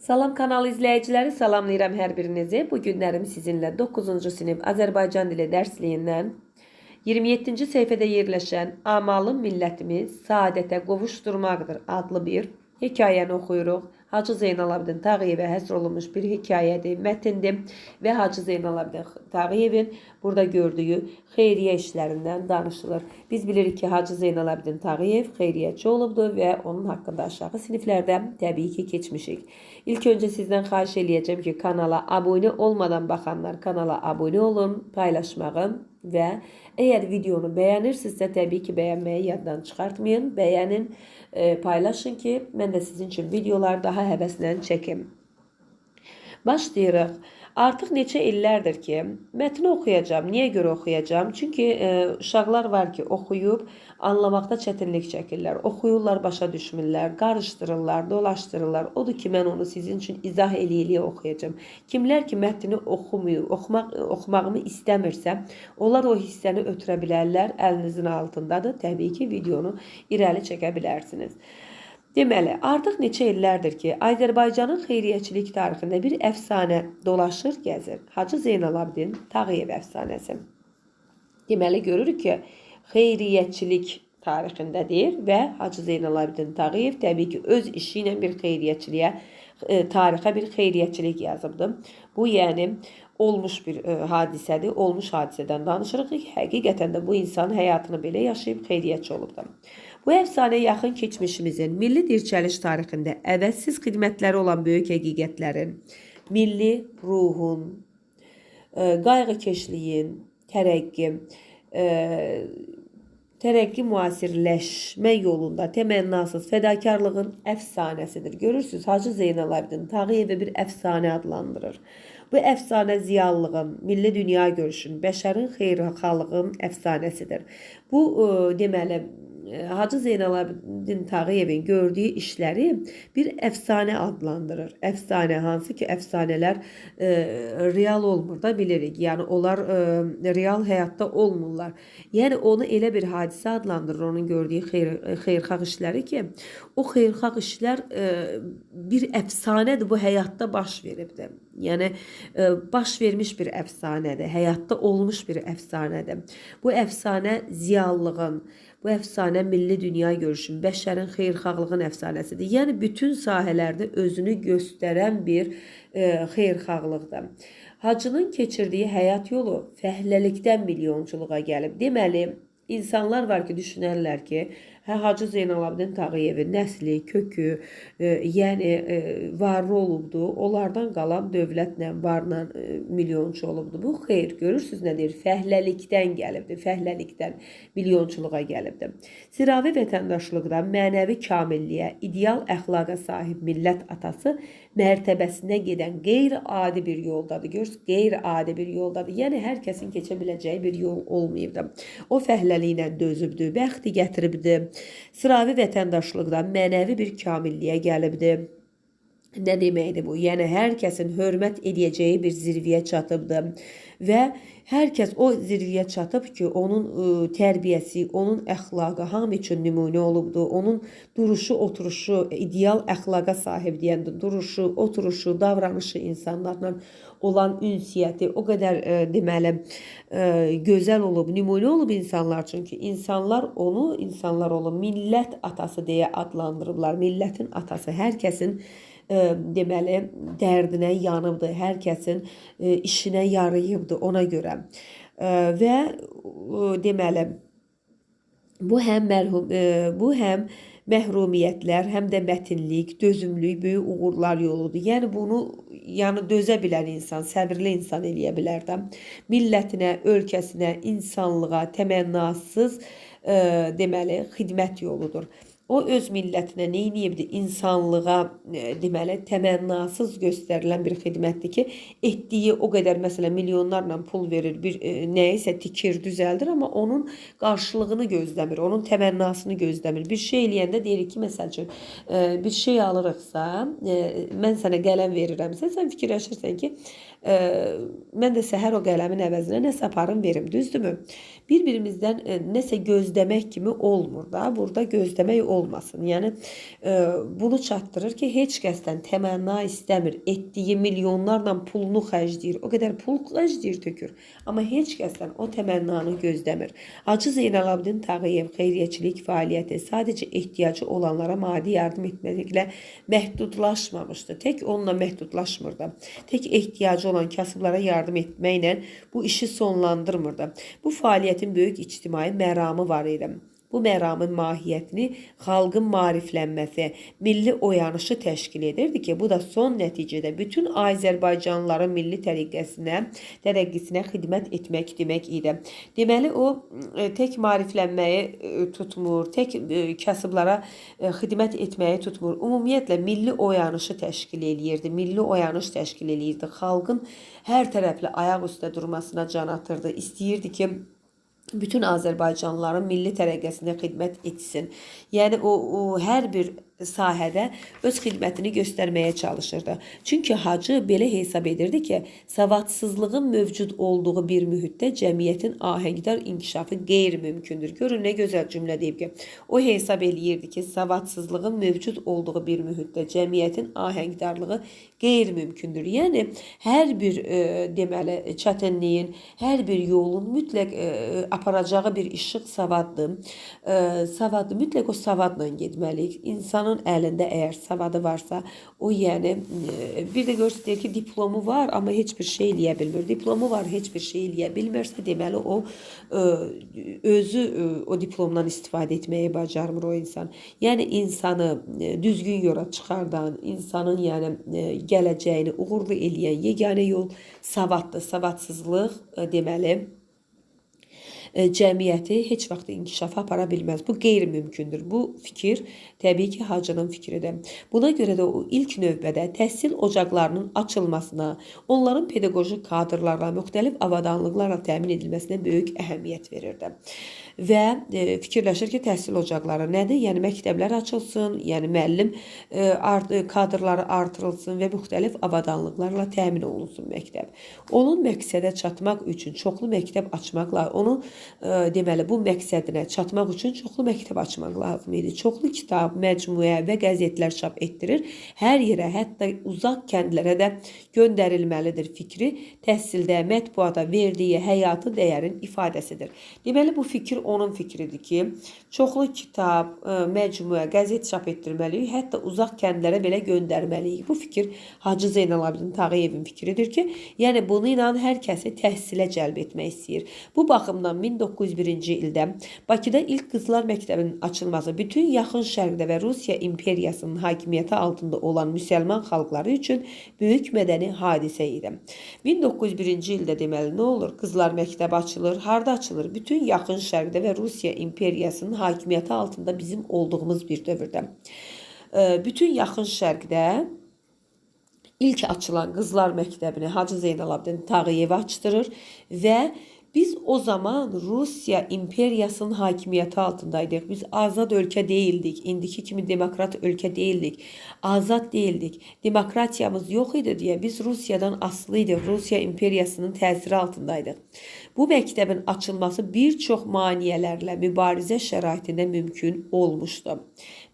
Salam kanal izləyiciləri, salamlayıram hər birinizi. Bu günlərim sizinlə 9-cu sinif Azərbaycan dili dərsliyindən 27-ci səhifədə yerləşən "Amalı millətimiz səadətə qovuşdurmaqdır" adlı bir hekayəni oxuyuruq. Hacı Zeynalabdin Tağıyevə həsr olunmuş bir hekayədir, mətindir və Hacı Zeynalabdin Tağıyevin burada gördüyü xeyriyyə işlərindən danışılır. Biz bilirik ki, Hacı Zeynalabdin Tağıyev xeyriyyəçi olubdur və onun haqqında aşağı siniflərdə təbii ki keçmişik. İlk öncə sizdən xahiş eləyəcəm ki, kanala abunə olmadan baxanlar kanala abunə olun, paylaşmağı və əgər videonu bəyənirsinizsə təbii ki bəyənməyi yaddan çıxartmayın, bəyənin, paylaşın ki mən də sizin üçün videolar daha həvəslə çəkim. Başlayırıq. Artıq neçə illərdir ki, mətni oxuyacağım. Niyə görə oxuyacağım? Çünki uşaqlar var ki, oxuyub anlamaqda çətinlik çəkirlər. Oxuyurlar, başa düşmürlər, qarışdırırlar, dolaşdırırlar. Odur ki, mən onu sizin üçün izah eləyə oxuyacağım. Kimlər ki, mətni oxumağımı istəmirsə, onlar o hissəni ötürə bilərlər. Əlinizin altındadır. Təbii ki, videonu irəli çəkə bilərsiniz. Deməli, artıq neçə illərdir ki, Azərbaycanın xeyriyyəçilik tarixində bir əfsanə dolaşır, gəzir. Hacı Zeynalabdin Tağıyev əfsanəsi. Deməli, görürük ki, xeyriyyəçilik tarixindədir və Hacı Zeynalabdin Tağıyev təbii ki, öz işi ilə bir xeyriyyəçiliyə, tarixə bir xeyriyyəçilik yazıbdır. Bu, yəni, olmuş bir hadisədir. Olmuş hadisədən danışırıq ki, həqiqətən də bu insan həyatını belə yaşayıb xeyriyyəçi olubdur. Bu əfsanə yaxın keçmişimizin milli dirçəliş tarixində əvəzsiz xidmətləri olan böyük həqiqətlərin, milli ruhun, qayğıkeşliyin, tərəqqi müasirləşmə yolunda təmənnasız fədakarlığın əfsanəsidir. Görürsünüz, Hacı Zeynalabdin Tağıyevi bir əfsanə adlandırır. Bu əfsanə ziyallığın, milli dünya görüşün, bəşərin xeyirxahlığın əfsanəsidir. Bu, deməli, Hacı Zeynalabdin Tağıyevin gördüyü işləri bir əfsanə adlandırır. Əfsanə, hansı ki, əfsanələr real olmur da bilirik. Yəni, onlar real həyatda olmurlar. Yəni, onu elə bir hadisə adlandırır, onun gördüyü xeyirxah işləri ki, o xeyirxah işlər bir əfsanədir, bu həyatda baş veribdir. Yəni, baş vermiş bir əfsanədir, həyatda olmuş bir əfsanədir. Bu əfsanə ziyallığın, bu əfsanə milli dünya görüşün, bəşərin xeyirxahlığın əfsanəsidir. Yəni, bütün sahələrdə özünü göstərən bir xeyirxahlıqdır. Hacının keçirdiyi həyat yolu fəhləlikdən milyonçuluğa gəlib. Deməli, insanlar var ki, düşünərlər ki, Hacı Zeynalabdin Tağıyevin nəsli, kökü, yəni varlı olubdur. Onlardan qalan dövlətlə, varla milyonçu olubdur. Bu xeyr, görürsünüz nə deyir? Fəhləlikdən gəlibdir, fəhləlikdən milyonçuluğa gəlibdir. Siravi vətəndaşlıqdan mənəvi kamilliyə, ideal əxlaqa sahib millət atası mərtəbəsinə gedən qeyri-adi bir yoldadır. Görürsünüz, qeyri-adi bir yoldadır. Yəni, hər kəsin keçə biləcəyi bir yol olmayıbdır. O fəhləliylə dözübdür, bəxti gətiribdir. Sıravi vətəndaşlıqdan mənəvi bir kamilliyə gəlibdir. Nə deməkdir bu? Yəni, hər kəsin hörmət edəcəyi bir zirviyə çatıbdır və hər kəs o zirviyə çatıb ki, onun tərbiyəsi, onun əxlaqı hamı üçün nümunə olubdur. Onun duruşu, oturuşu, ideal əxlaqa sahib deyəndə duruşu, oturuşu, davranışı insanlarla olan ünsiyyəti o qədər deməli gözəl olub, nümunə olub insanlar üçün ki, insanlar onu millət atası deyə adlandırıblar. Millətin atası, hər kəsin deməli dərdinə yanıbdır, hər kəsin işinə yarayıbdır ona görə. Və deməli bu həm məhrumiyyətlər, həm də mətinlik, dözümlük, böyük uğurlar yoludur. Yəni, bunu dözə bilən insan, səbirli insan eləyə bilər də. Millətinə, ölkəsinə, insanlığa təmənnasız deməli xidmət yoludur. O öz millətinə neyniyibdir? İnsanlığa deməli təmənnasız göstərilən bir xidmətdir ki, etdiyi o qədər məsələn milyonlarla pul verir, bir nəyisə tikir, düzəldir, amma onun qarşılığını gözləmir, onun təmənnasını gözləmir. Bir şey eləyəndə deyirik ki, məsəl üçün bir şey alırıqsa, mən sənə qələm verirəmsə, sən fikirləşirsən ki, Mən də səhər o qələmin əvəzinə nəsə aparım verim, düzdürmü? Bir-birimizdən nəsə gözləmək kimi olmur da. Burada gözləmək olmasın. Yəni bunu çatdırır ki, heç kəsdən təmənna istəmir. Etdiyi milyonlarla pulunu xərcləyir. O qədər pul xərcləyir, tökür. Amma heç kəsdən o təmənnanı gözləmir. Hacı Zeynalabdin Tağıyev xeyriyyəçilik fəaliyyəti sadəcə ehtiyacı olanlara maddi yardım etməklə məhdudlaşmamışdı. Tək onunla məhdudlaşmırdı. Tək ehtiyacı olan kasıblara yardım etməklə bu işi sonlandırmırdı. Bu fəaliyyətin böyük ictimai məramı var idi. Bu məramın mahiyyətini xalqın maariflənməsi, milli oyanışı təşkil edirdi ki, bu da son nəticədə bütün Azərbaycanlıların milli tərəqqisinə xidmət etmək demək idi. Deməli, o tək maariflənməyi tutmur, tək kasıblara xidmət etməyi tutmur. Ümumiyyətlə, milli oyanışı təşkil eləyirdi, milli oyanış təşkil eləyirdi. Xalqın hər tərəfli ayaq üstə durmasına can atırdı. İstəyirdi ki, bütün Azərbaycanlıların milli tərəqqəsinə xidmət etsin. Yəni o hər bir sahədə öz xidmətini göstərməyə çalışırdı. Çünki Hacı belə hesab edirdi ki, savadsızlığın mövcud olduğu bir mühitdə cəmiyyətin ahəngdar inkişafı qeyri-mümkündür. Görün, nə gözəl cümlə deyib ki, o hesab eləyirdi ki, savadsızlığın mövcud olduğu bir mühitdə cəmiyyətin ahəngdarlığı qeyri-mümkündür. Yəni, hər bir deməli, çətinliyin, hər bir yolun mütləq aparacağı bir işıq savaddır. Savaddır, mütləq o savadla getməliyik. İnsanın əlində əgər savadı varsa, o yəni, bir də görürsünüz ki, diplomu var, amma heç bir şey eləyə bilmir. Diplomu var, heç bir şey eləyə bilmirsə, deməli, o özü o diplomdan istifadə etməyi bacarmır o insan. Yəni, insanı düzgün yola çıxardan, insanın yəni gələcəyini uğurlu eləyən yeganə yol savaddır. Savadsızlıq deməli, cəmiyyəti heç vaxt inkişafa apara bilməz. Bu qeyri-mümkündür. Bu fikir təbii ki, Hacının fikridir. Buna görə də o ilk növbədə təhsil ocaqlarının açılmasına, onların pedaqoji kadrlarla, müxtəlif avadanlıqlarla təmin edilməsinə böyük əhəmiyyət verirdi. Və fikirləşir ki, təhsil ocaqları nədir? Yəni, məktəblər açılsın, yəni müəllim kadrları artırılsın və müxtəlif avadanlıqlarla təmin olunsun məktəb. Onun məqsədə çatmaq üçün çoxlu məktəb açmaqla, onun deməli, bu məqsədinə çatmaq üçün çoxlu məktəb açmaq lazım idi. Çoxlu kitab, məcmuə və qəzetlər çap etdirir. Hər yerə, hətta uzaq kəndlərə də göndərilməlidir fikri təhsildə, mətbuata verdiyi həyatı dəyərin ifadəsidir. Deməli, bu fikir onun fikridir ki, çoxlu kitab, məcmuə, qəzet çap etdirməliyik, hətta uzaq kəndlərə belə göndərməliyik. Bu fikir Hacı Zeynalabdin Tağıyevin fikridir ki, yəni bunu ilə hər kəsi təhsilə cəlb etmək istəyir. Bu baxımdan 1901-ci ildə Bakıda ilk qızlar məktəbinin açılması bütün yaxın şərqdə və Rusiya imperiyasının hakimiyyəti altında olan müsəlman xalqları üçün böyük mədəni hadisə idi. 1901-ci ildə deməli nə olur? Qızlar məktəbi açılır. Harda açılır? Bütün yaxın şərqdə və Rusiya imperiyasının hakimiyyəti altında bizim olduğumuz bir dövrdə. Bütün yaxın şərqdə ilk açılan qızlar məktəbini Hacı Zeynalabdin Tağıyev açdırır və biz o zaman Rusiya imperiyasının hakimiyyəti altındaydıq. Biz azad ölkə deyildik. İndiki kimi demokrat ölkə deyildik. Azad deyildik. Demokratiyamız yox idi deyə biz Rusiyadan asılıydıq. Rusiya imperiyasının təsiri altındaydıq. Bu məktəbin açılması bir çox maneələrlə mübarizə şəraitində mümkün olmuşdu.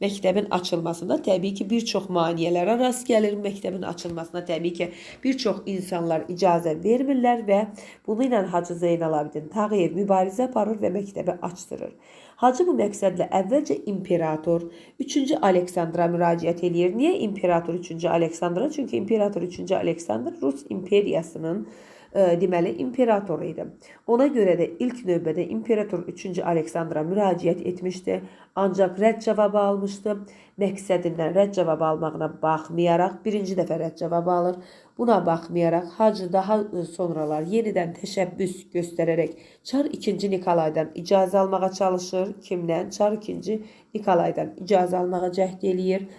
Məktəbin açılmasında təbii ki, bir çox maneələrə rast gəlir. Məktəbin açılmasına təbii ki, bir çox insanlar icazə vermirlər və bunu ilə Hacı Zeynalabdin Tağıyev mübarizə aparır və məktəbi açdırır. Hacı bu məqsədlə əvvəlcə imperator 3-cü Aleksandra müraciət edir. Niyə imperator 3-cü Aleksandra? Çünki imperator 3-cü Aleksandr Rus imperiyasının deməli imperatoru idi. Ona görə də ilk növbədə imperator 3-cü Aleksandra müraciət etmişdi, ancaq rədd cavabı almışdı. Məqsədindən rədd cavabı almağına baxmayaraq birinci dəfə rədd cavabı alır. Buna baxmayaraq Hacı daha sonralar yenidən təşəbbüs göstərərək Çar 2-ci Nikolaydan icazə almağa çalışır. Kimdən? Çar 2-ci Nikolaydan icazə almağa cəhd eləyir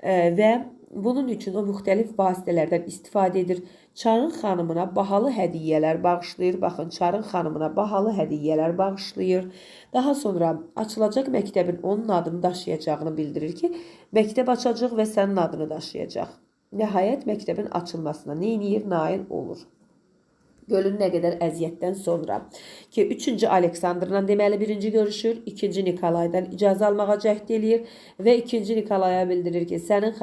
və bunun üçün o müxtəlif vasitələrdən istifadə edir. Çarın xanımına bahalı hədiyyələr bağışlayır. Baxın, Çarın xanımına bahalı hədiyyələr bağışlayır. Daha sonra açılacaq məktəbin onun adını daşıyacağını bildirir ki, məktəb açacaq və sənin adını daşıyacaq. Nəhayət məktəbin açılmasına neyniyir? Nail olur. Görün nə qədər əziyyətdən sonra ki 3-cü Aleksandrla deməli birinci görüşür, 2-ci Nikolaydan icazə almağa cəhd eləyir və 2-ci Nikolaya bildirir ki,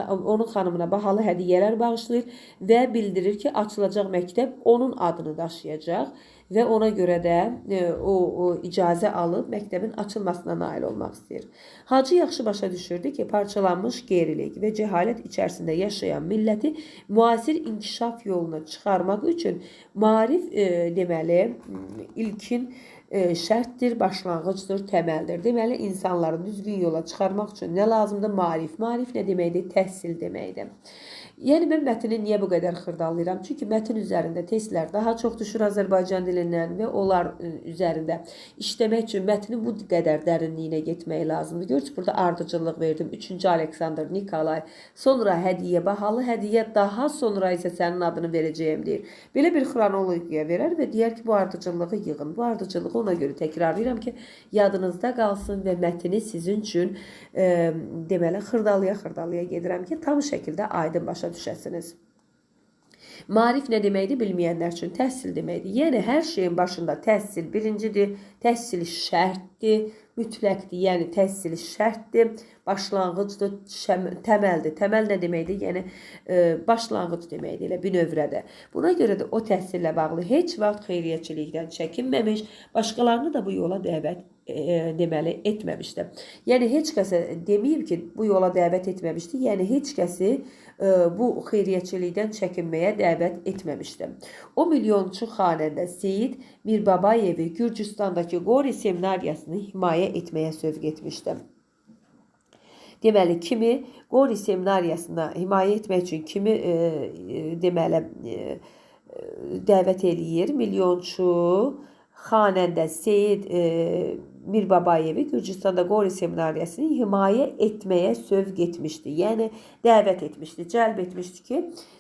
onun xanımına bahalı hədiyyələr bağışlayır və bildirir ki, açılacaq məktəb onun adını daşıyacaq və ona görə də o icazə alıb məktəbin açılmasına nail olmaq istəyir. Hacı yaxşı başa düşürdü ki, parçalanmış qeyrilik və cəhalət içərisində yaşayan milləti müasir inkişaf yoluna çıxarmaq üçün maarif deməli ilkin şərtdir, başlanğıcdır, təməldir. Deməli, insanları düzgün yola çıxarmaq üçün nə lazımdır? Maarif. Maarif nə deməkdir? Təhsil deməkdir. Yəni, mən mətni niyə bu qədər xırdalayıram? Çünki mətin üzərində testlər daha çox düşür Azərbaycan dilindən və onlar üzərində işləmək üçün mətnin bu qədər dərinliyinə getmək lazımdır. Görürsünüz, burada ardıcıllıq verdim. 3-cü Aleksandr, Nikolay, sonra hədiyyə, bahalı hədiyyə, daha sonra isə sənin adını verəcəyim deyir. Belə bir xronologiya verər və deyər ki, bu ardıcıllığı yığın. Bu ardıcıllığı ona görə təkrarlayıram ki, yadınızda qalsın və mətni sizin üçün deməli, xırdalaya gedirəm ki, tam şəkildə aydın başa düşəsiniz. Maarif nə deməkdir bilməyənlər üçün? Təhsil deməkdir. Yəni, hər şeyin başında təhsil birincidir, təhsil şərtdir, mütləqdir, yəni təhsil şərtdir, başlanğıcdır, təməldir. Təməl nə deməkdir? Yəni, başlanğıc deməkdir, elə bir növrədə. Buna görə də o təhsillə bağlı heç vaxt xeyriyyəçilikdən çəkinməmiş, başqalarını da bu yola dəvət deməli etməmişdi. Yəni, heç kəsə deməyib ki, bu yola dəvət etməmişdi. Yəni, heç kəsi bu xeyriyyəçilikdən çəkinməyə dəvət etməmişdi. O milyonçu xanəndə Seyid Mirbabayevi Gürcüstandakı Qori seminariyasını himayə etməyə sövq etmişdi. Deməli, kimi Qori seminariyasına himayə etmək üçün kimi deməli dəvət eləyir? Milyonçu xanəndə Seyid Mirbabayevi Gürcüstanda Qori seminariyasını himayə etməyə sövq etmişdi. Yəni, dəvət etmişdi, cəlb etmişdi ki,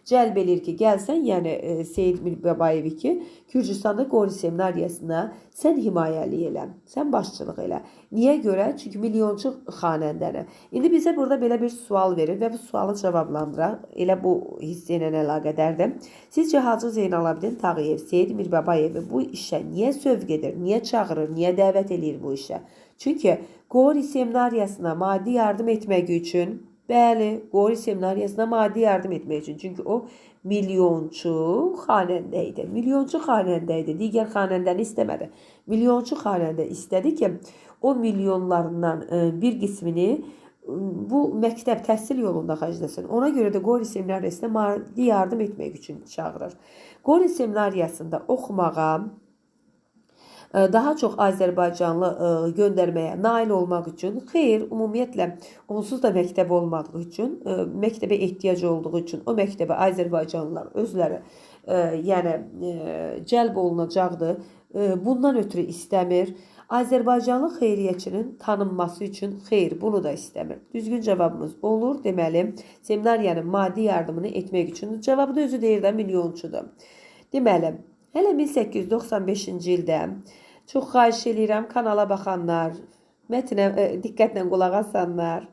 cəlb edir ki, gəlsən, yəni Seyid Mirbabayevi ki, Gürcüstanda Qori seminariyasına sən himayəli elə, sən başçılıq elə. Niyə görə? Çünki milyonçu xanəndəni. İndi bizə burada belə bir sual verir və bu sualı cavablandıraq. Elə bu hissə ilə əlaqədardır. Sizcə Hacı Zeynalabdin Tağıyev Seyid Mirbabayevi bu işə niyə sövq edir, niyə çağırır, niyə dəvət edir bu işə? Çünki Qori seminariyasına maddi yardım etmək üçün, bəli, Qori seminariyasına maddi yardım etmək üçün. Çünki o milyonçu xanəndə idi. Milyonçu xanəndə idi. Digər xanəndəni istəmədi. Milyonçu xanəndə istədi ki, o milyonlarından bir qismini bu məktəb təhsil yolunda xərcləsin. Ona görə də Qori seminariyasına maddi yardım etmək üçün çağırır. Qori seminariyasında oxumağa daha çox Azərbaycanlı göndərməyə nail olmaq üçün, xeyr, ümumiyyətlə onsuz da məktəb olmadığı üçün, məktəbə ehtiyac olduğu üçün o məktəbə Azərbaycanlılar özləri yəni cəlb olunacaqdır. Bundan ötürü istəmir. Azərbaycanlı xeyriyyəçinin tanınması üçün xeyr, bunu da istəmir. Düzgün cavabımız olur. Deməli, seminariyanın maddi yardımını etmək üçün cavabı da özü deyir də milyonçudur. Deməli, hələ 1895-ci ildə çox xahiş edirəm kanala baxanlar, mətnə diqqətlə qulaq asanlar,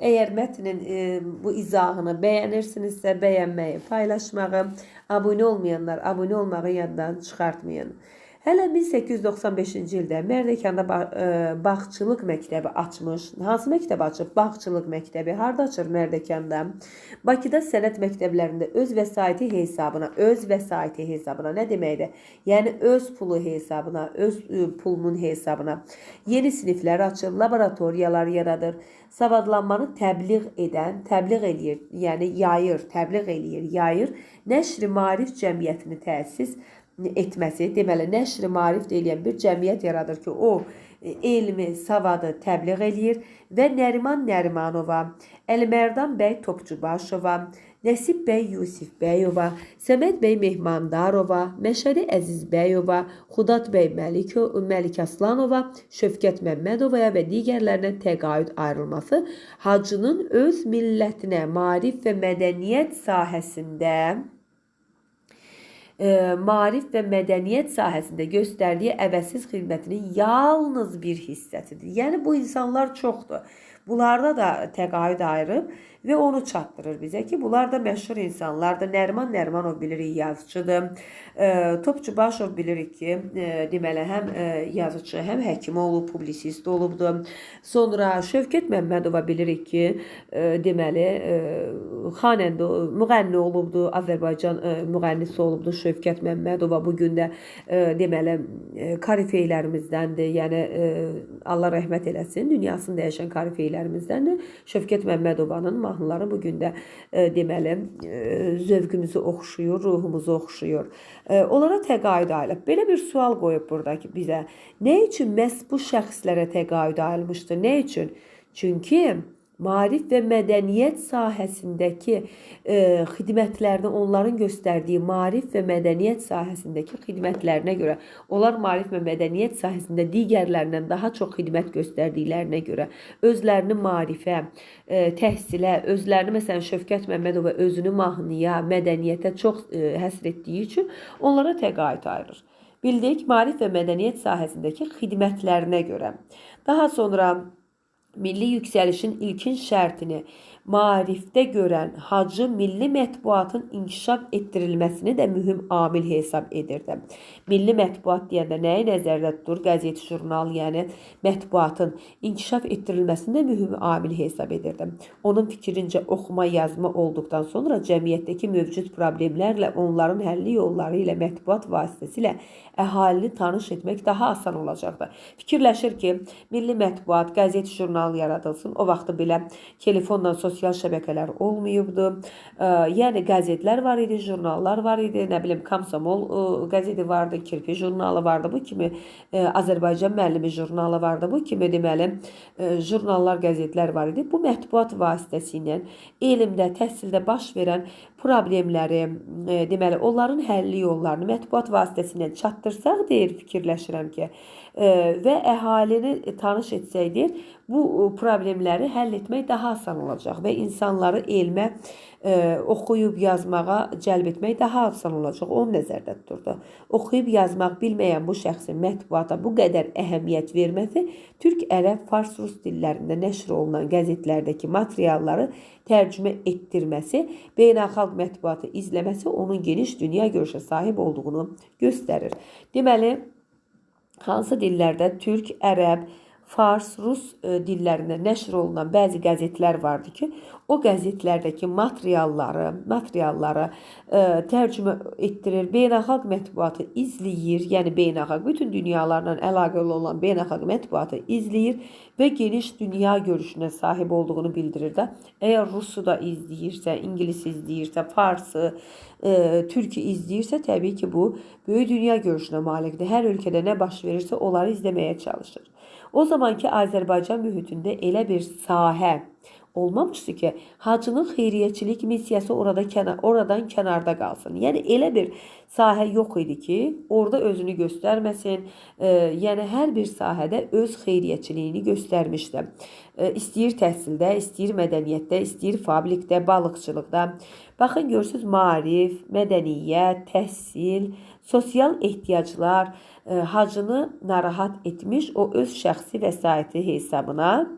əgər mətnin bu izahını bəyənirsinizsə bəyənməyi, paylaşmağı, abunə olmayanlar abunə olmağı yaddan çıxartmayın. Hələ 1895-ci ildə Mərdəkanda bağçılıq məktəbi açmış. Hansı məktəbi açıb? Bağçılıq məktəbi. Harada açır Mərdəkanda? Bakıda sənət məktəblərində öz vəsaiti hesabına nə deməkdir? Yəni öz pulu hesabına, öz pulunun hesabına yeni siniflər açır, laboratoriyalar yaradır. Savadlanmanı təbliğ eləyir, yəni yayır. Nəşr-i Maarif cəmiyyətini təsis etməsi, deməli, nəşr-i maarif deyilən bir cəmiyyət yaradır ki, o elmi, savadı təbliğ eləyir və Nəriman Nərimanova, Əlimərdan bəy Topçubaşova, Nəsib bəy Yusif bəyova, Səməd bəy Mehmandarova, Məşədi Əzizbəyova, Xudat bəy Məlik Aslanova, Şövkət Məmmədovaya və digərlərinə təqaüd ayrılması Hacının öz millətinə maarif və mədəniyyət sahəsində göstərdiyi əvəzsiz xidmətinin yalnız bir hissəsidir. Yəni, bu insanlar çoxdur. Bunlarda da təqaüd ayırıb və onu çatdırır bizə ki, bunlar da məşhur insanlardır. Nəriman Nərimanov bilirik, yazıcıdır. Topçubaşov bilirik ki, deməli həm yazıcı, həm həkim olub, publisist olubdur. Sonra Şövkət Məmmədova bilirik ki, deməli xanəndə, müğənni olubdur, Azərbaycan müğənnisi olubdur Şövkət Məmmədova. Bu gün də deməli korifeylərimizdəndir. Yəni Allah rəhmət eləsin, dünyasını dəyişən korifeylərimizdəndir. Şövkət Məmmədovanın mahnıları bu gün də deməli zövqümüzü oxşuyur, ruhumuzu oxşuyur. Onlara təqaüd ayılıb. Belə bir sual qoyub buradakı bizə. Nə üçün məhz bu şəxslərə təqaüd ayılmışdır? Nə üçün? Çünki maarif və mədəniyyət sahəsindəki xidmətlərini, onların göstərdiyi maarif və mədəniyyət sahəsindəki xidmətlərinə görə, onlar maarif və mədəniyyət sahəsində digərlərindən daha çox xidmət göstərdiklərinə görə, özlərini maarifə, təhsilə, özlərini məsələn Şövkət Məmmədova özünü mahnıya, mədəniyyətə çox həsr etdiyi üçün onlara təqaüd ayırır. Bildik, maarif və mədəniyyət sahəsindəki xidmətlərinə görə. Daha sonra milli yüksəlişin ilkin şərtini maarifdə görən Hacı milli mətbuatın inkişaf etdirilməsini də mühüm amil hesab edirdi. Milli mətbuat deyəndə nəyi nəzərdə tutur? Qəzet, jurnal, yəni mətbuatın inkişaf etdirilməsini də mühüm amil hesab edirdi. Onun fikrincə oxuma, yazma olduqdan sonra cəmiyyətdəki mövcud problemlərlə, onların həlli yolları ilə mətbuat vasitəsilə əhalini tanış etmək daha asan olacaqdır. Fikirləşir ki, milli mətbuat, qəzet, jurnal yaradılsın. O vaxtı belə telefonla sosial şəbəkələr olmayıbdı. Yəni qəzetlər var idi, jurnallar var idi. Nə bilim, Komsomol qəzeti vardı, Kirpi jurnalı vardı. Bu kimi Azərbaycan müəllimi jurnalı vardı. Bu kimi deməli jurnallar, qəzetlər var idi. Bu mətbuat vasitəsilə elmdə, təhsildə baş verən problemləri, deməli onların həlli yollarını mətbuat vasitəsilə çatdırsaq deyir, fikirləşirəm ki, və əhalini tanış etsəydir, bu problemləri həll etmək daha asan olacaq və insanları elmə, oxuyub yazmağa cəlb etmək daha asan olacaq. Onu nəzərdə tuturdu. Oxuyub yazmaq bilməyən bu şəxsin mətbuata bu qədər əhəmiyyət verməsi, türk, ərəb, fars, rus dillərində nəşr olunan qəzetlərdəki materialları tərcümə etdirməsi, beynəlxalq mətbuatı izləməsi onun geniş dünya görüşə sahib olduğunu göstərir. Deməli, hansı dillərdə türk, ərəb, fars, rus dillərində nəşr olunan bəzi qəzetlər vardı ki, o qəzetlərdəki materialları tərcümə etdirir, beynəlxalq mətbuatı izləyir, yəni beynəlxalq, bütün dünyalarla əlaqəli olan beynəlxalq mətbuatı izləyir və geniş dünya görüşünə sahib olduğunu bildirir də. Əgər rusu da izləyirsə, ingilis izləyirsə, farsı, türkü izləyirsə, təbii ki, bu böyük dünya görüşünə malikdir. Hər ölkədə nə baş verirsə, onları izləməyə çalışır. O zamanki Azərbaycan mühitində elə bir sahə olmamışdı ki, Hacının xeyriyyəçilik missiyası oradan kənarda qalsın. Yəni elə bir sahə yox idi ki, orada özünü göstərməsin. Yəni hər bir sahədə öz xeyriyyəçiliyini göstərmişdi. İstəyir təhsildə, istəyir mədəniyyətdə, istəyir fabrikdə, balıqçılıqda. Baxın, görürsünüz, maarif, mədəniyyət, təhsil, sosial ehtiyaclar Hacını narahat etmiş, o öz şəxsi vəsaiti hesabına,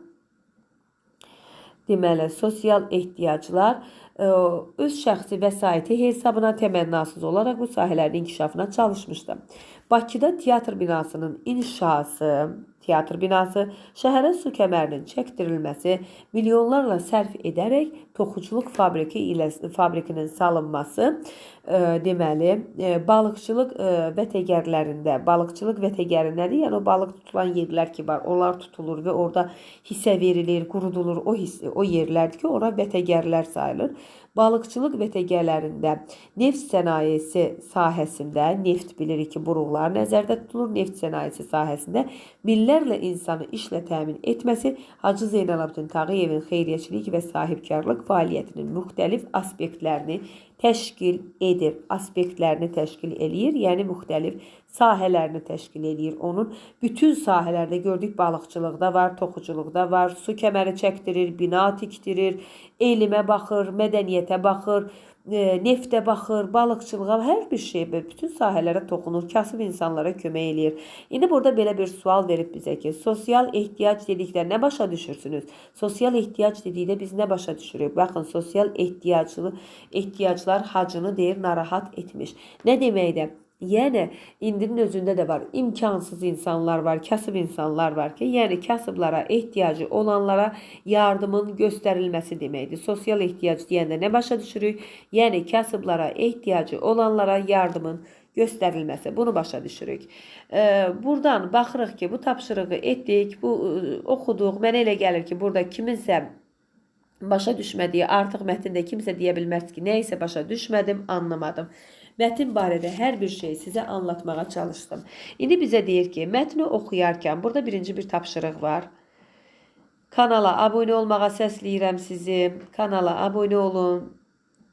deməli, sosial ehtiyaclar öz şəxsi vəsaiti hesabına təmənnasız olaraq bu sahələrin inkişafına çalışmışdı. Bakıda teatr binasının inşası, şəhərə su kəmərinin çəkdirilməsi, milyonlarla sərf edərək toxuculuq fabrikinin salınması, deməli, balıqçılıq vətəgərləri nədir? Yəni o balıq tutulan yerlər ki var, onlar tutulur və orada hissə verilir, qurudulur. O yerlərdir ki, ora vətəgərlər sayılır. Balıqçılıq vətəgərlərində neft sənayesi sahəsində, neft bilirik ki, buruqlar nəzərdə tutulur. Neft sənayesi sahəsində minlərlə insanı işlə təmin etməsi Hacı Zeynalabdin Tağıyevin xeyriyyəçilik və sahibkarlıq fəaliyyətinin müxtəlif aspektlərini təşkil eləyir, yəni müxtəlif sahələrini təşkil eləyir. Onun bütün sahələrdə gördük, balıqçılıqda var, toxuculuqda var, su kəməri çəkdirir, bina tikdirir, elmə baxır, mədəniyyətə baxır, neftə baxır, balıqçılığa, hər bir şey, bütün sahələrə toxunur, kasıb insanlara kömək eləyir. İndi burada belə bir sual verib bizə ki, sosial ehtiyac dedikdə nə başa düşürsünüz? Sosial ehtiyac dedikdə biz nə başa düşürük? Baxın, sosial ehtiyaclar hacını deyir, narahat etmiş. Nə deməkdir? Yəni, indinin özündə də var, imkansız insanlar var, kasıb insanlar var ki, yəni kasıblara ehtiyacı olanlara yardımın göstərilməsi deməkdir. Sosial ehtiyac deyəndə nə başa düşürük? Yəni, kasıblara ehtiyacı olanlara yardımın göstərilməsi. Bunu başa düşürük. Buradan baxırıq ki, bu tapşırığı etdik, bu oxuduq. Mənə elə gəlir ki, burada kiminsə başa düşmədiyi, artıq mətndə kimsə deyə bilməz ki, nə isə başa düşmədim, anlamadım. Mətin barədə hər bir şeyi sizə anlatmağa çalışdım. İndi bizə deyir ki, mətni oxuyarkən burada birinci bir tapşırıq var. Kanala abunə olmağa səsləyirəm sizi. Kanala abunə olun.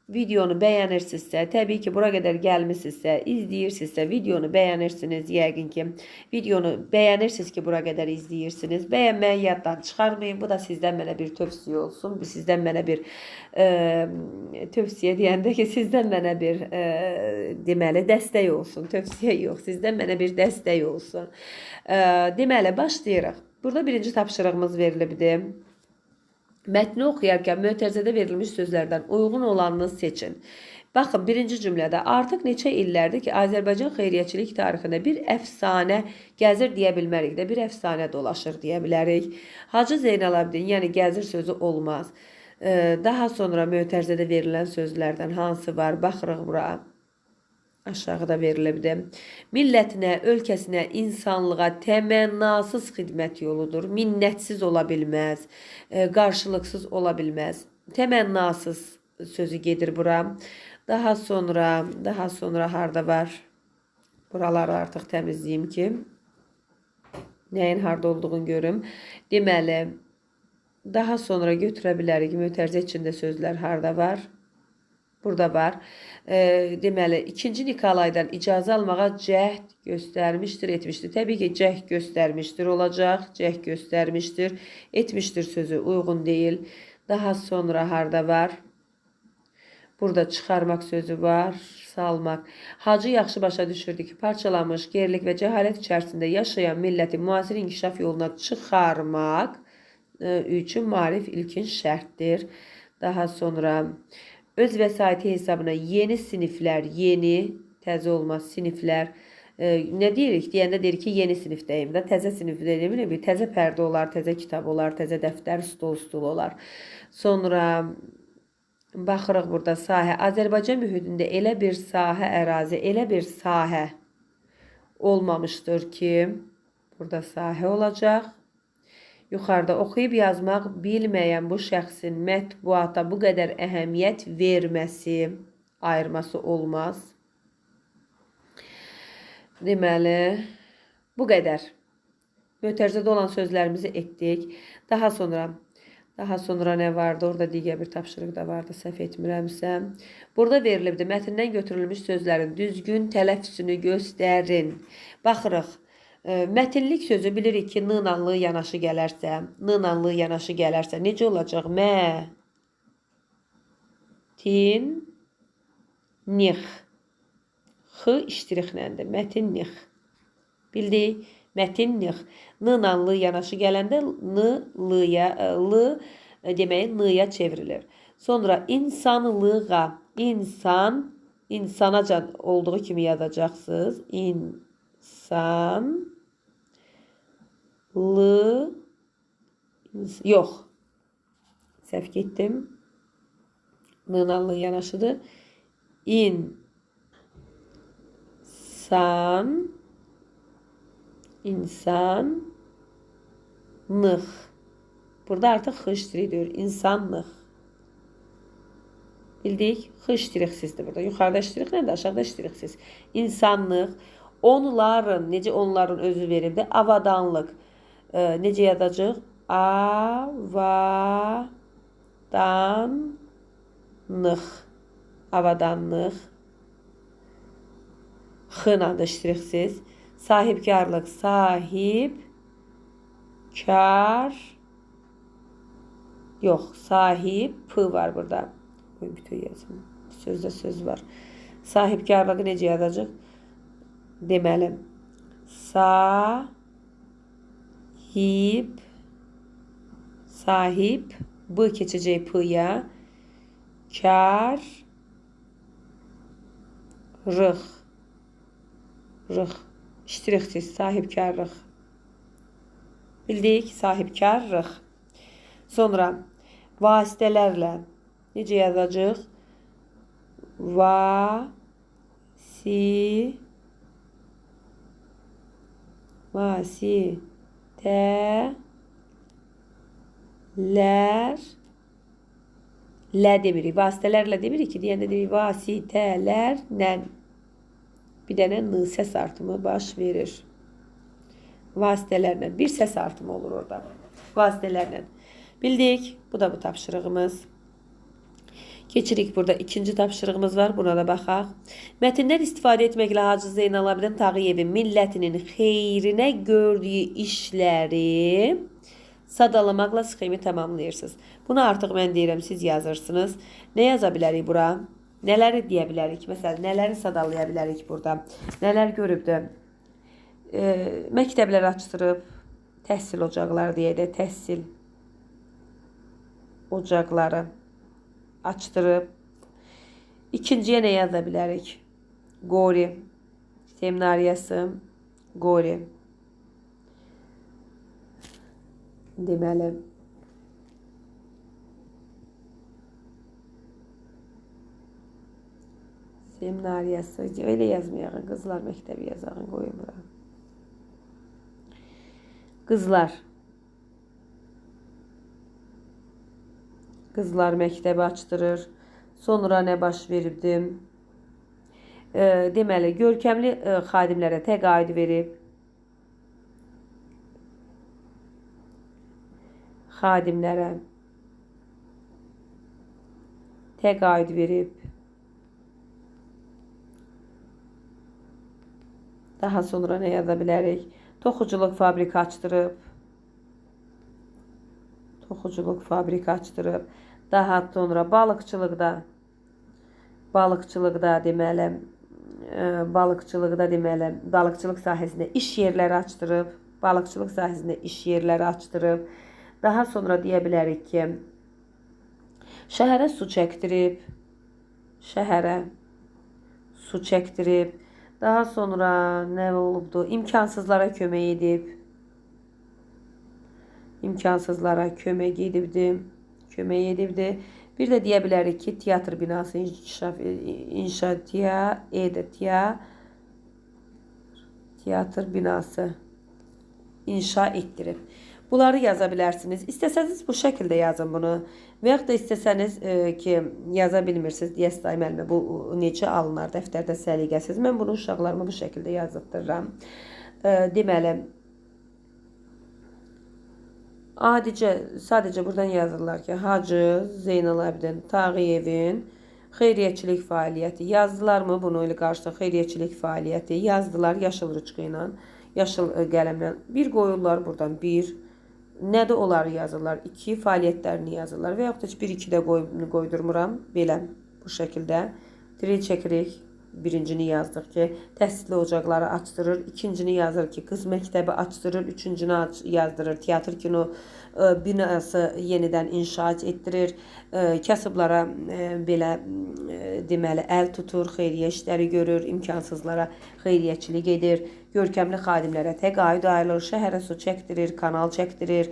Videonu bəyənirsinizsə, təbii ki, bura qədər gəlmişsinizsə, izləyirsinizsə, videonu bəyənirsiniz, yəqin ki, videonu bəyənirsiniz ki, bura qədər izləyirsiniz. Bəyənməyi yaddan çıxarmayın, bu da sizdən mənə bir tövsiyə olsun, bu sizdən mənə bir tövsiyə deyəndə ki, sizdən mənə bir deməli, dəstək olsun, tövsiyə yox, sizdən mənə bir dəstək olsun. Deməli, başlayırıq. Burada birinci tapşırığımız verilibdir. Mətni oxuyarkən mötərizədə verilmiş sözlərdən uyğun olanını seçin. Baxın, birinci cümlədə artıq neçə illərdir ki, Azərbaycan xeyriyyəçilik tarixində bir əfsanə gəzir deyə bilmərik də, bir əfsanə dolaşır deyə bilərik. Hacı Zeynalabdin, yəni gəzir sözü olmaz. Daha sonra mötərizədə verilən sözlərdən hansı var? Baxırıq bura. Aşağıda verilibdir. Millətinə, ölkəsinə, insanlığa təmənnasız xidmət yoludur. Minnətsiz ola bilməz, qarşılıqsız ola bilməz. Təmənnasız sözü gedir bura. Daha sonra harda var? Buraları artıq təmizləyim ki, nəyin harda olduğunu görüm. Deməli, daha sonra götürə bilərik. Mötərizə içində sözlər harda var? Burada var. Deməli, 2-ci Nikolaydan icazə almağa cəhd göstərmişdir, etmişdir. Təbii ki, cəhd göstərmişdir olacaq. Cəhd göstərmişdir, etmişdir sözü uyğun deyil. Daha sonra harda var? Burada çıxarmaq sözü var, salmaq. Hacı yaxşı başa düşürdü ki, parçalanmış, gerilik və cəhalət içərisində yaşayan milləti müasir inkişaf yoluna çıxarmaq üçün maarif ilkin şərtdir. Daha sonra öz vəsaiti hesabına yeni siniflər, yeni, təzə olmaz siniflər. Nə deyirik? Deyəndə deyirik ki, yeni sinifdəyim də, təzə sinifdəyim də, təzə pərdə olar, təzə kitab olar, təzə dəftər, stol olar. Sonra baxırıq burada sahə. Azərbaycan mühitində elə bir sahə, ərazi, elə bir sahə olmamışdır ki, burada sahə olacaq. Yuxarıda oxuyub yazmaq bilməyən bu şəxsin mətbuata bu qədər əhəmiyyət verməsi, ayırması olmaz. Deməli, bu qədər. Mötərizədə olan sözlərimizi etdik. Daha sonra nə vardı? Orada digər bir tapşırıq da vardı, səhv etmirəmsə. Burada verilibdir, mətndən götürülmüş sözlərin düzgün tələffüzünü göstərin. Baxırıq. Mətinlik sözü bilirik ki, n-nanlı yanaşı gələrsə, necə olacaq? Mətin-nix. X iştirixləndir. Mətin-nix. Bildik? Mətin-nix. N-nanlı yanaşı gələndə l demək n-ya çevrilir. Sonra insanlığa, insanaca olduğu kimi yazacaqsınız. Yox. Səhv getdim. N-nanlı yanaşıdır. İnsanlıq. Burada artıq x iştiridir. İnsanlıq. Bildik? X iştiriksizdir burada. Yuxarıda iştiriklə, aşağıda iştiriksiz. İnsanlıq. Onların, necə onların özü verildi? Avadanlıq. Necə yazacaq? Avadanlıq. X-la da iştiriksiz. Sahibkarlıq. Yox, sahib p var burada. Bütöv yazım. Sözdə söz var. Sahibkarlığı necə yazacaq? Deməli, sahib, bu keçəcək p-ya, karlıq, iştirixsiz, sahibkarlıq. Bildik, sahibkarlıq. Sonra vasitələrlə necə yazacaq? Vasitələrlə demirik. Vasitələrlə demirik ki, deyəndə deyirik vasitələrlə. Bir dənə n səs artımı baş verir. Vasitələrlə. Bir səs artımı olur orada. Vasitələrlə. Bildik. Bu da bu tapşırığımız. Keçirik burada ikinci tapşırığımız var. Buna da baxaq. Mətndən istifadə etməklə Hacı Zeynalabidin Tağıyevin millətinin xeyrinə gördüyü işləri sadalamaqla sxemi tamamlayırsınız. Bunu artıq mən deyirəm, siz yazırsınız. Nə yaza bilərik bura? Nələri deyə bilərik? Məsələn, nələri sadalaya bilərik burada? Nələr görübdür? Məktəblər açdırıb, təhsil ocaqları deyək də, təhsil ocaqları açdırıb. İkinciyə nə yaza bilərik? Qori. Seminariyası. Qori. Deməli. Seminariyası. Öyle yazmayaq. Qızlar məktəbi yazağın qoyun bura. Qızlar. Qızlar məktəbi açdırır. Sonra nə baş veribdim? Deməli, görkəmli xadimlərə təqaüd verib. Xadimlərə təqaüd verib. Daha sonra nə yaza bilərik? Toxuculuq fabriki açdırıb. Toxuculuq fabriki açdırıb. Daha sonra balıqçılıqda deməli, balıqçılıq sahəsində iş yerləri açdırıb. Balıqçılıq sahəsində iş yerləri açdırıb. Daha sonra deyə bilərik ki, şəhərə su çəkdirib. Şəhərə su çəkdirib. Daha sonra nə olubdu? İmkansızlara kömək edib. İmkansızlara kömək edibdi. Bir də deyə bilərik ki, teatr binası teatr binası inşa etdirib. Bunları yaza bilərsiniz. İstəsəniz bu şəkildə yazın bunu. Və yaxud da istəsəniz ki, yaza bilmirsiniz, deyəsday müəllimə, bu necə alınar dəftərdə səliqəsiz. Mən bunu uşaqlarıma bu şəkildə yazıtdırıram. Deməli, sadəcə buradan yazırlar ki, Hacı Zeynalabidin Tağıyevin xeyriyyəçilik fəaliyyəti. Yazdılar mı bunu ilə qarşıda xeyriyyəçilik fəaliyyəti? Yazdılar yaşıl ruçka ilə, yaşıl qələmlə. Bir qoyurlar buradan, bir. Nə də onları yazırlar? 2 fəaliyyətlərini yazırlar. Və yaxud da 1-2 də qoydurmuram. Belə, bu şəkildə. Diril çəkirik. Birincini yazdıq ki, təhsil ocaqları açdırır. İkincini yazır ki, qız məktəbi açdırır. Üçüncünü yazdırır. Teatr kino binası yenidən inşaat etdirir. Kasıblara belə deməli əl tutur, xeyriyyə işləri görür, imkansızlara xeyriyyəçilik edir. Görkəmli xadimlərə təqaüd ayrılır, şəhərə su çəkdirir, kanal çəkdirir.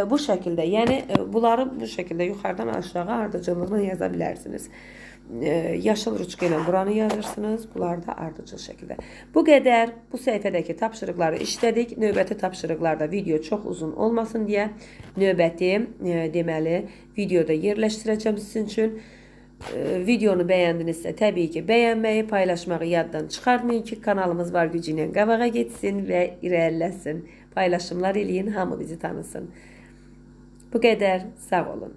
Bu şəkildə, yəni bunları bu şəkildə yuxarıdan aşağı ardıcıllığına yaza bilərsiniz. Yaşıl ruçka ilə buranı yazırsınız. Bunlar da ardıcıl şəkildə. Bu qədər bu səhifədəki tapşırıqları işlədik. Növbəti tapşırıqlarda video çox uzun olmasın deyə növbəti deməli videoda yerləşdirəcəm sizin üçün. Videonu bəyəndinizsə təbii ki bəyənməyi, paylaşmağı yaddan çıxarmayın ki kanalımız var gücü ilə qabağa getsin və irəliləsin. Paylaşımlar eləyin, hamı bizi tanısın. Bu qədər, sağ olun.